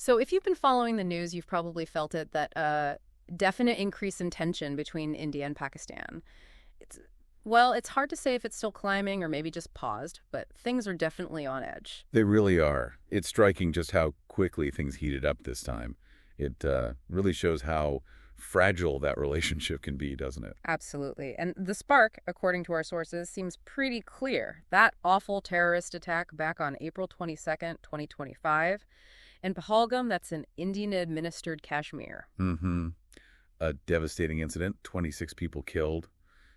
So if you've been following the news, you've probably felt it that a definite increase in tension between India and Pakistan. It's well, it's hard to say if it's still climbing or maybe just paused, but things are definitely on edge. They really are. It's striking just how quickly things heated up this time. It really shows how fragile that relationship can be, doesn't it? Absolutely. And the spark, according to our sources, seems pretty clear. That awful terrorist attack back on April 22nd, 2025. In Pahalgam, that's in Indian-administered Kashmir. Mm-hmm. A devastating incident, 26 people killed,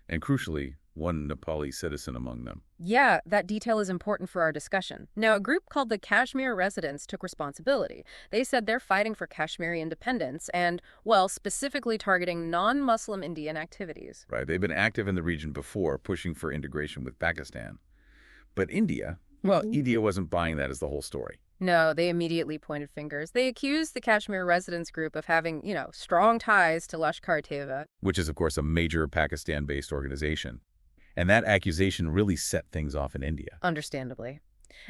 and crucially, one Nepali citizen among them. Yeah, that detail is important for our discussion. Now, a group called the Kashmir Residents took responsibility. They said they're fighting for Kashmiri independence and, well, specifically targeting non-Muslim Indian activities. Right, they've been active in the region before, pushing for integration with Pakistan. But India wasn't buying that as the whole story. No, they immediately pointed fingers. They accused the Kashmir Residents group of having, strong ties to Lashkar-e-Taiba. Which is, of course, a major Pakistan-based organization. And that accusation really set things off in India. Understandably.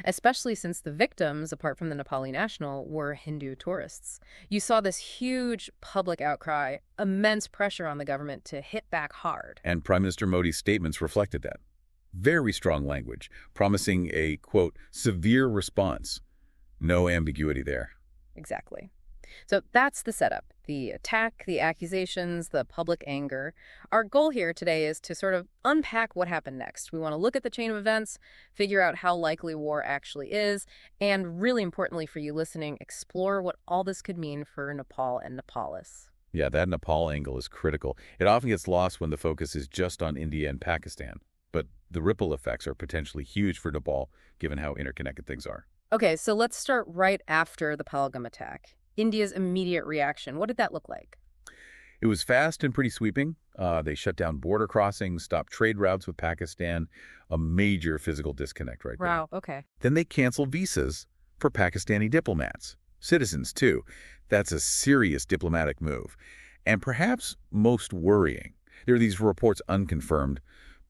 Especially since the victims, apart from the Nepali national, were Hindu tourists. You saw this huge public outcry, immense pressure on the government to hit back hard. And Prime Minister Modi's statements reflected that. Very strong language, promising a, quote, severe response. No ambiguity there. Exactly. So that's the setup. The attack, the accusations, the public anger. Our goal here today is to sort of unpack what happened next. We want to look at the chain of events, figure out how likely war actually is, and really importantly for you listening, explore what all this could mean for Nepal and Nepalis. Yeah, that Nepal angle is critical. It often gets lost when the focus is just on India and Pakistan. But the ripple effects are potentially huge for Nepal, given how interconnected things are. Okay, so let's start right after the Pahalgam attack. India's immediate reaction, what did that look like? It was fast and pretty sweeping. They shut down border crossings, stopped trade routes with Pakistan, a major physical disconnect right there. Wow, okay. Then they canceled visas for Pakistani diplomats, citizens too. That's a serious diplomatic move. And perhaps most worrying, there are these reports unconfirmed,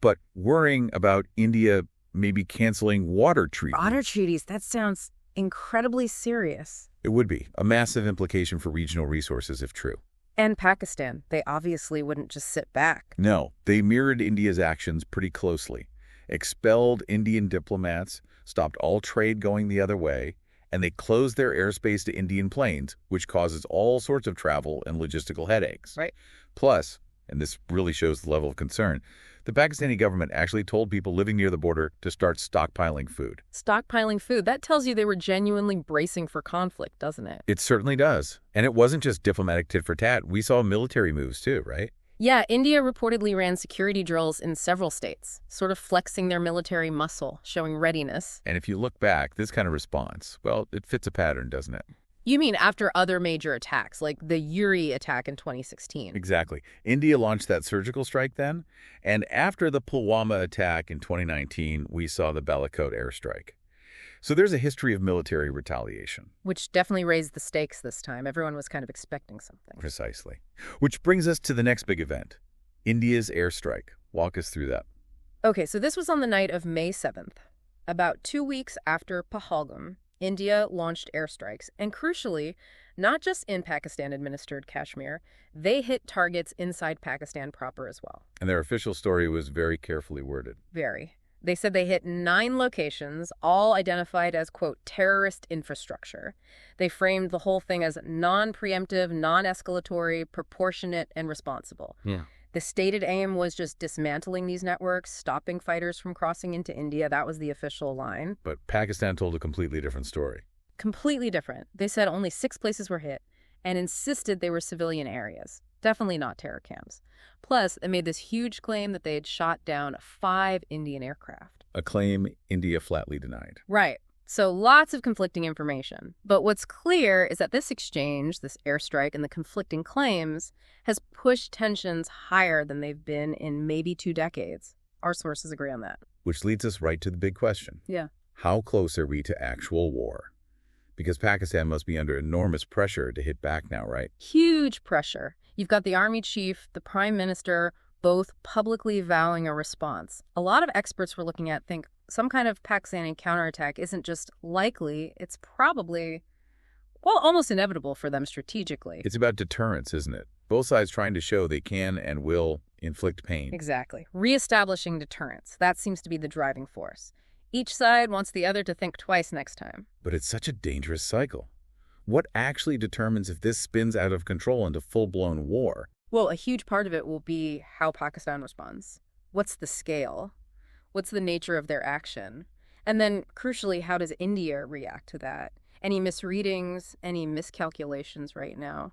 but worrying about India maybe canceling water treaties. Water treaties, that sounds incredibly serious. It would be a massive implication for regional resources if true. And Pakistan, they obviously wouldn't just sit back. No, they mirrored India's actions pretty closely, expelled Indian diplomats, stopped all trade going the other way, and they closed their airspace to Indian planes, which causes all sorts of travel and logistical headaches. Right. Plus, and this really shows the level of concern, the Pakistani government actually told people living near the border to start stockpiling food. Stockpiling food, that tells you they were genuinely bracing for conflict, doesn't it? It certainly does. And it wasn't just diplomatic tit for tat. We saw military moves too, right? Yeah, India reportedly ran security drills in several states, sort of flexing their military muscle, showing readiness. And if you look back, this kind of response, well, it fits a pattern, doesn't it? You mean after other major attacks, like the Uri attack in 2016? Exactly. India launched that surgical strike then, and after the Pulwama attack in 2019, we saw the Balakot airstrike. So there's a history of military retaliation. Which definitely raised the stakes this time. Everyone was kind of expecting something. Precisely. Which brings us to the next big event, India's airstrike. Walk us through that. Okay, so this was on the night of May 7th. About 2 weeks after Pahalgam, India launched airstrikes, and crucially, not just in Pakistan-administered Kashmir, they hit targets inside Pakistan proper as well. And their official story was very carefully worded. Very. They said they hit 9 locations, all identified as, quote, terrorist infrastructure. They framed the whole thing as non-preemptive, non-escalatory, proportionate, and responsible. Yeah. The stated aim was just dismantling these networks, stopping fighters from crossing into India. That was the official line. But Pakistan told a completely different story. Completely different. They said only 6 places were hit and insisted they were civilian areas. Definitely not terror camps. Plus, they made this huge claim that they had shot down 5 Indian aircraft. A claim India flatly denied. Right. So lots of conflicting information. But what's clear is that this exchange, this airstrike, and the conflicting claims has pushed tensions higher than they've been in maybe 2 decades. Our sources agree on that. Which leads us right to the big question. Yeah. How close are we to actual war? Because Pakistan must be under enormous pressure to hit back now, right? Huge pressure. You've got the army chief, the prime minister, both publicly vowing a response. A lot of experts we're looking at think some kind of Pakistani counterattack isn't just likely, it's probably, Well, almost inevitable for them strategically. It's about deterrence, isn't it? Both sides trying to show they can and will inflict pain. Exactly. Reestablishing deterrence. That seems to be the driving force. Each side wants the other to think twice next time. But it's such a dangerous cycle. What actually determines if this spins out of control into full-blown war? Well, a huge part of it will be how Pakistan responds. What's the scale? What's the nature of their action? And then, crucially, how does India react to that? Any misreadings, any miscalculations right now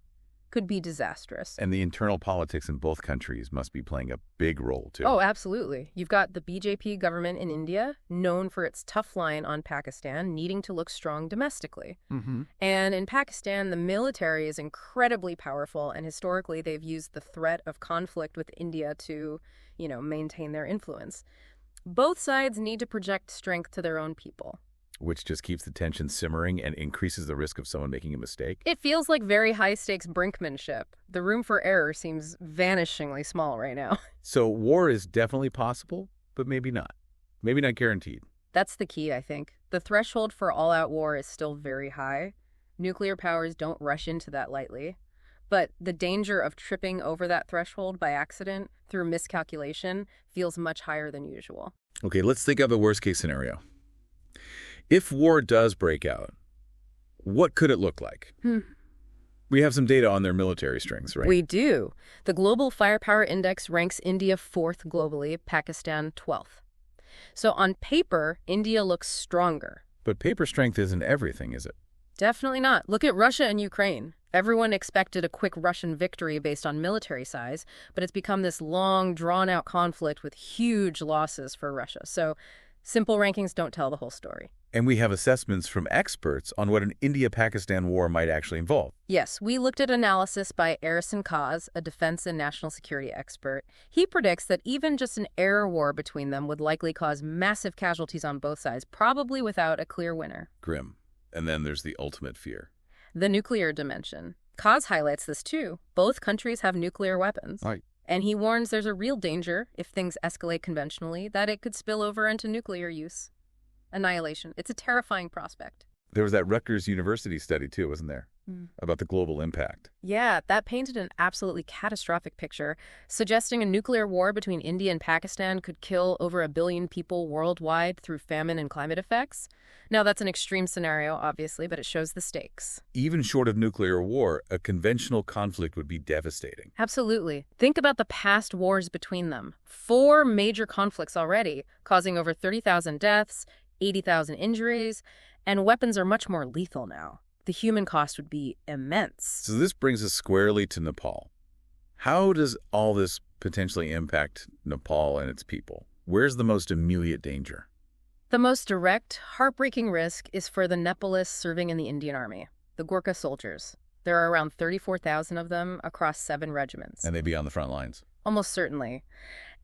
could be disastrous. And the internal politics in both countries must be playing a big role, too. Oh, absolutely. You've got the BJP government in India, known for its tough line on Pakistan, needing to look strong domestically. And in Pakistan, the military is incredibly powerful, and historically they've used the threat of conflict with India to, maintain their influence. Both sides need to project strength to their own people. Which just keeps the tension simmering and increases the risk of someone making a mistake? It feels like very high-stakes brinkmanship. The room for error seems vanishingly small right now. So war is definitely possible, but maybe not. Maybe not guaranteed. That's the key, I think. The threshold for all-out war is still very high. Nuclear powers don't rush into that lightly. But the danger of tripping over that threshold by accident through miscalculation feels much higher than usual. Okay, let's think of a worst-case scenario. If war does break out, what could it look like? We have some data on their military strengths, right? We do. The Global Firepower Index ranks India 4th globally, Pakistan 12th. So on paper, India looks stronger. But paper strength isn't everything, is it? Definitely not. Look at Russia and Ukraine. Everyone expected a quick Russian victory based on military size, but it's become this long, drawn-out conflict with huge losses for Russia. So simple rankings don't tell the whole story. And we have assessments from experts on what an India-Pakistan war might actually involve. Yes, we looked at analysis by Arison Kaz, a defense and national security expert. He predicts that even just an air war between them would likely cause massive casualties on both sides, probably without a clear winner. Grim. And then there's the ultimate fear. The nuclear dimension. Kaz highlights this too. Both countries have nuclear weapons. Right. And he warns there's a real danger, if things escalate conventionally, that it could spill over into nuclear use. Annihilation. It's a terrifying prospect. There was that Rutgers University study, too, wasn't there? About the global impact. Yeah, that painted an absolutely catastrophic picture, suggesting a nuclear war between India and Pakistan could kill over 1 billion people worldwide through famine and climate effects. Now, that's an extreme scenario, obviously, but it shows the stakes. Even short of nuclear war, a conventional conflict would be devastating. Absolutely. Think about the past wars between them. 4 major conflicts already, causing over 30,000 deaths, 80,000 injuries, and weapons are much more lethal now. The human cost would be immense. So this brings us squarely to Nepal. How does all this potentially impact Nepal and its people? Where's the most immediate danger? The most direct, heartbreaking risk is for the Nepalis serving in the Indian Army, the Gurkha soldiers. There are around 34,000 of them across 7 regiments. And they'd be on the front lines. Almost certainly.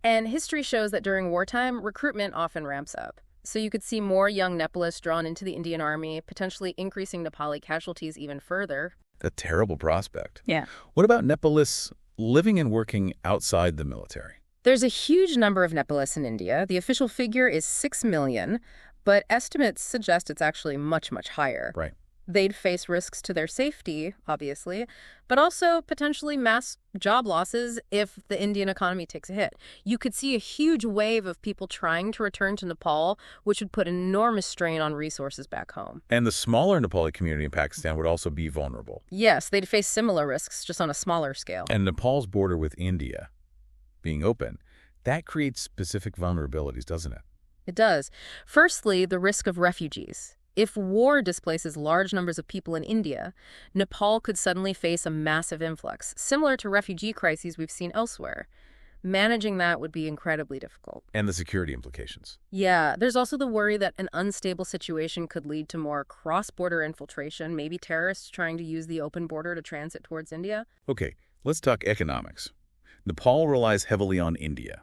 And history shows that during wartime, recruitment often ramps up. So you could see more young Nepalis drawn into the Indian Army, potentially increasing Nepali casualties even further. A terrible prospect. Yeah. What about Nepalis living and working outside the military? There's a huge number of Nepalis in India. The official figure is 6 million, but estimates suggest it's actually much, much higher. Right. They'd face risks to their safety, obviously, but also potentially mass job losses if the Indian economy takes a hit. You could see a huge wave of people trying to return to Nepal, which would put enormous strain on resources back home. And the smaller Nepali community in Pakistan would also be vulnerable. Yes, they'd face similar risks, just on a smaller scale. And Nepal's border with India being open, that creates specific vulnerabilities, doesn't it? It does. Firstly, the risk of refugees. If war displaces large numbers of people in India, Nepal could suddenly face a massive influx, similar to refugee crises we've seen elsewhere. Managing that would be incredibly difficult. And the security implications. Yeah, there's also the worry that an unstable situation could lead to more cross-border infiltration, maybe terrorists trying to use the open border to transit towards India. Okay, let's talk economics. Nepal relies heavily on India.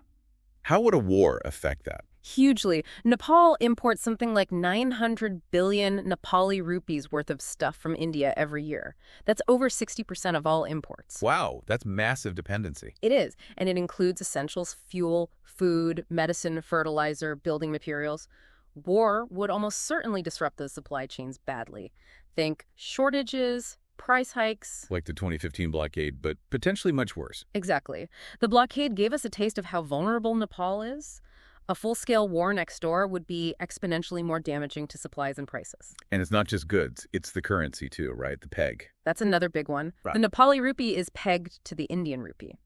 How would a war affect that? Hugely. Nepal imports something like 900 billion Nepali rupees worth of stuff from India every year. That's over 60% of all imports. Wow, that's massive dependency. It is, and it includes essentials, fuel, food, medicine, fertilizer, building materials. War would almost certainly disrupt those supply chains badly. Think shortages, price hikes. Like the 2015 blockade, but potentially much worse. Exactly. The blockade gave us a taste of how vulnerable Nepal is. A full-scale war next door would be exponentially more damaging to supplies and prices. And it's not just goods, it's the currency too, right? The peg. That's another big one. Right. The Nepali rupee is pegged to the Indian rupee.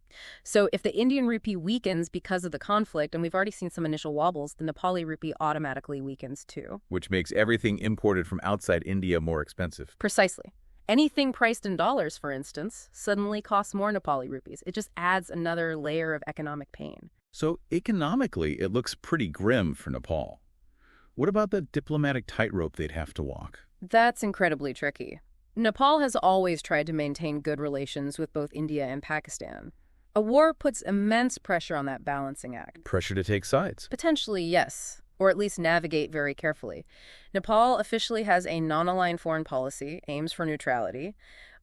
So if the Indian rupee weakens because of the conflict, and we've already seen some initial wobbles, the Nepali rupee automatically weakens too. Which makes everything imported from outside India more expensive. Precisely. Anything priced in dollars, for instance, suddenly costs more Nepali rupees. It just adds another layer of economic pain. So economically, it looks pretty grim for Nepal. What about the diplomatic tightrope they'd have to walk? That's incredibly tricky. Nepal has always tried to maintain good relations with both India and Pakistan. A war puts immense pressure on that balancing act. Pressure to take sides. Potentially, yes, or at least navigate very carefully. Nepal officially has a non-aligned foreign policy, aims for neutrality,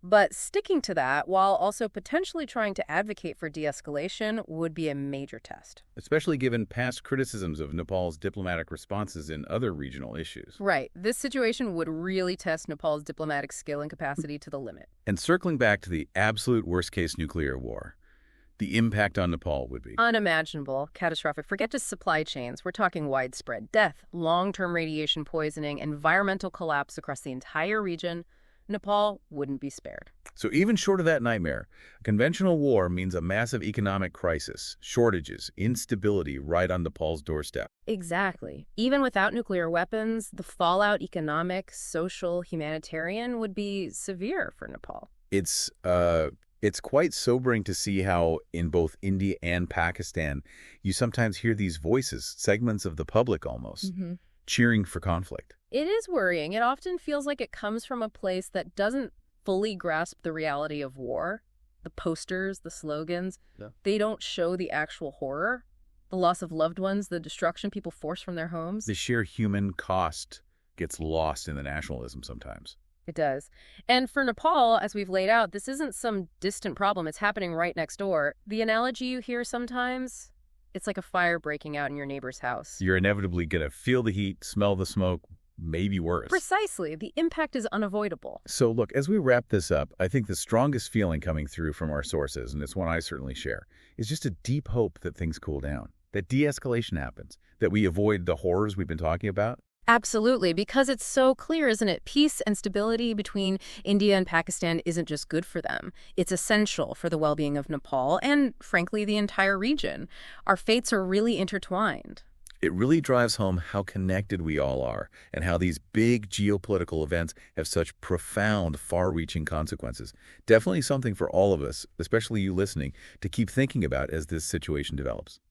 but sticking to that while also potentially trying to advocate for de-escalation would be a major test. Especially given past criticisms of Nepal's diplomatic responses in other regional issues. Right. This situation would really test Nepal's diplomatic skill and capacity to the limit. And circling back to the absolute worst-case nuclear war, the impact on Nepal would be unimaginable, catastrophic. Forget just supply chains. We're talking widespread death, long-term radiation poisoning, environmental collapse across the entire region. Nepal wouldn't be spared. So even short of that nightmare, a conventional war means a massive economic crisis, shortages, instability right on Nepal's doorstep. Exactly. Even without nuclear weapons, the fallout, economic, social, humanitarian, would be severe for Nepal. It's quite sobering to see how in both India and Pakistan, you sometimes hear these voices, segments of the public almost, cheering for conflict. It is worrying. It often feels like it comes from a place that doesn't fully grasp the reality of war. The posters, the slogans, they don't show the actual horror, the loss of loved ones, the destruction people force from their homes. The sheer human cost gets lost in the nationalism sometimes. It does. And for Nepal, as we've laid out, this isn't some distant problem. It's happening right next door. The analogy you hear sometimes, it's like a fire breaking out in your neighbor's house. You're inevitably going to feel the heat, smell the smoke, maybe worse. Precisely. The impact is unavoidable. So look, as we wrap this up, I think the strongest feeling coming through from our sources, and it's one I certainly share, is just a deep hope that things cool down, that de-escalation happens, that we avoid the horrors we've been talking about. Absolutely, because it's so clear, isn't it? Peace and stability between India and Pakistan isn't just good for them. It's essential for the well-being of Nepal and, frankly, the entire region. Our fates are really intertwined. It really drives home how connected we all are and how these big geopolitical events have such profound, far-reaching consequences. Definitely something for all of us, especially you listening, to keep thinking about as this situation develops.